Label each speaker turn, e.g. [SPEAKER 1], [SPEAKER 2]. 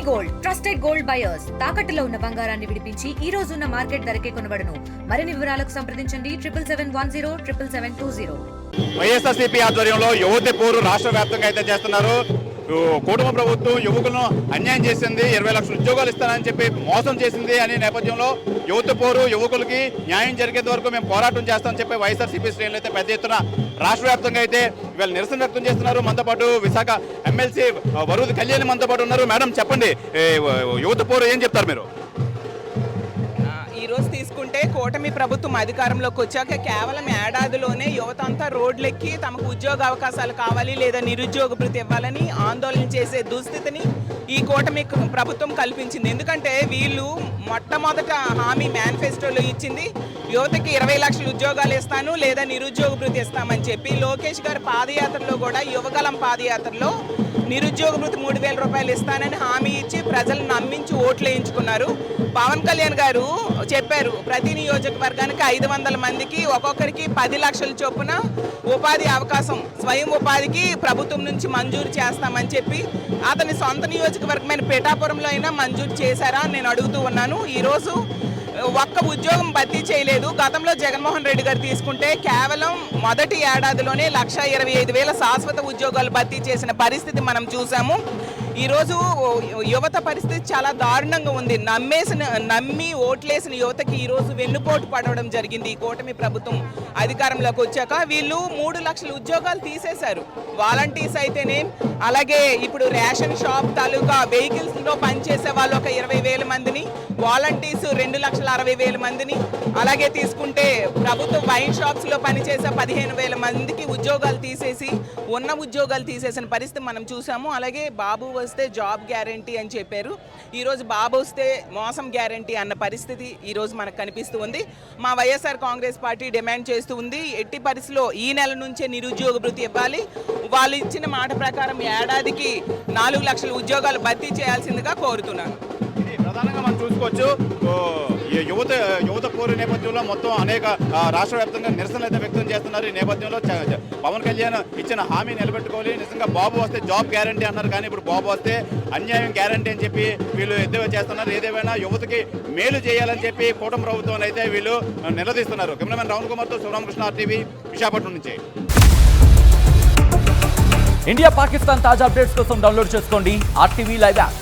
[SPEAKER 1] Gold trusted gold buyers తాకట్టులో ఉన్న బంగారాన్ని విడిపించి ఈ రోజు ఉన్న మార్కెట్ ధరకే కొనబడును. మరిన్ని వివరాలకు సంప్రదించండి 7771077720.
[SPEAKER 2] వైఎస్ఆర్సీపీ ఆధ్వర్యంలో యువతి పోరు రాష్ట్ర వ్యాప్తంగా అయితే చేస్తున్నారు. కూటమి ప్రభుత్వం యువకులను అన్యాయం చేసింది, 20 లక్షల ఉద్యోగాలు ఇస్తానని చెప్పి మోసం చేసింది అనే నేపథ్యంలో యువతి పోరు యువకులకి న్యాయం జరిగేంత వరకు మేము పోరాటం చేస్తామని చెప్పి వైఎస్ఆర్సీపీ శ్రేణులు అయితే పెద్ద ఎత్తున రాష్ట్ర వ్యాప్తంగా అయితే ఇవాళ నిరసన వ్యక్తం చేస్తున్నారు. మనతో పాటు విశాఖ ఎమ్మెల్సీ వరూది కళ్యాణి మనతో పాటు ఉన్నారు. మేడం చెప్పండి, యువతి పోరు ఏం చెప్తారు మీరు?
[SPEAKER 3] ఈరోజు తీసుకుంటే కూటమి ప్రభుత్వం అధికారంలోకి వచ్చాక కేవలం ఏడాదిలోనే యువత అంతా రోడ్లెక్కి తమకు ఉద్యోగ అవకాశాలు కావాలి లేదా నిరుద్యోగ భృతి ఇవ్వాలని ఆందోళన చేసే దుస్థితిని ఈ కూటమి ప్రభుత్వం కల్పించింది. ఎందుకంటే వీళ్ళు మొట్టమొదట హామీ మేనిఫెస్టోలో ఇచ్చింది యువతకి 20 లక్షల ఉద్యోగాలు ఇస్తాను లేదా నిరుద్యోగ భృతి ఇస్తామని చెప్పి. లోకేష్ గారి పాదయాత్రలో కూడా యువగలం పాదయాత్రలో నిరుద్యోగ భృతి 3,000 రూపాయలు ఇస్తానని హామీ ఇచ్చి ప్రజలను నమ్మించి ఓట్లు వేయించుకున్నారు. పవన్ కళ్యాణ్ గారు చెప్పారు ప్రతి నియోజకవర్గానికి 500 మందికి ఒక్కొక్కరికి 10 లక్షల చొప్పున ఉపాధి అవకాశం స్వయం ఉపాధికి ప్రభుత్వం నుంచి మంజూరు చేస్తామని చెప్పి అతని సొంత నియోజకవర్గమైన పిఠాపురంలో అయినా మంజూరు చేశారా అని నేను అడుగుతూ ఉన్నాను. ఈరోజు ఒక్క ఉద్యోగం భర్తీ చేయలేదు. గతంలో జగన్మోహన్ రెడ్డి గారు తీసుకుంటే కేవలం మొదటి ఏడాదిలోనే 1,25,000 శాశ్వత ఉద్యోగాలు భర్తీ చేసిన పరిస్థితి మనం చూసాము. ఈరోజు యువత పరిస్థితి చాలా దారుణంగా ఉంది. నమ్మి ఓట్లేసిన యువతకి ఈరోజు వెన్నుపోటు పడవడం జరిగింది. ఈ కూటమి ప్రభుత్వం అధికారంలోకి వచ్చాక వీళ్ళు 3 లక్షల ఉద్యోగాలు తీసేశారు. వాలంటీర్స్ అయితేనే, అలాగే ఇప్పుడు రేషన్ షాప్ తాలూకా వెహికల్స్లో పనిచేసే వాళ్ళు ఒక 20,000 మందిని, వాలంటీర్స్ 2,60,000 మందిని, అలాగే తీసుకుంటే ప్రభుత్వ వైన్ షాప్స్లో పనిచేసే 15,000 మందికి ఉద్యోగాలు తీసేసి ఉన్న ఉద్యోగాలు తీసేసిన పరిస్థితి మనం చూసాము. అలాగే బాబు వస్తే జాబ్ గ్యారంటీ అని చెప్పారు. ఈరోజు బాబు వస్తే మోసం గ్యారంటీ అన్న పరిస్థితి ఈరోజు మనకు కనిపిస్తూ ఉంది. మా వైఎస్ఆర్ కాంగ్రెస్ పార్టీ డిమాండ్ చేస్తూ ఉంది, ఎట్టి పరిస్థితిలో ఈ నెల నుంచే నిరుద్యోగ భృతి ఇవ్వాలి. వాళ్ళు ఇచ్చిన మాట ప్రకారం ఏడాదికి 4 లక్షల ఉద్యోగాలు భర్తీ చేయాల్సిందిగా కోరుతున్నాను.
[SPEAKER 2] ప్రధానంగా మనం చూసుకోవచ్చు, యువత పోరు నేపథ్యంలో మొత్తం అనేక రాష్ట్ర వ్యాప్తంగా నిరసనలు అయితే వ్యక్తం చేస్తున్నారు. ఈ నేపథ్యంలో పవన్ కళ్యాణ్ ఇచ్చిన హామీ నిలబెట్టుకోవాలి. నిజంగా బాబు వస్తే జాబ్ గ్యారంటీ అన్నారు, కానీ ఇప్పుడు బాబు వస్తే అన్యాయం గ్యారంటీ అని చెప్పి వీళ్ళు ఎద్దేవా చేస్తున్నారు. ఏదేమైనా యువతకి మేలు చేయాలని చెప్పి కూటమి ప్రభుత్వం అయితే వీళ్ళు నిలదీస్తున్నారు. కెమెరామెన్ రావుల్ కుమార్తో శివరామకృష్ణ, RTV, విశాఖపట్నం నుంచి.
[SPEAKER 4] ఇండియా పాకిస్తాన్ తాజా అప్డేట్స్ కోసం డౌన్లోడ్ చేసుకోండి RTV లైవ్ యాప్.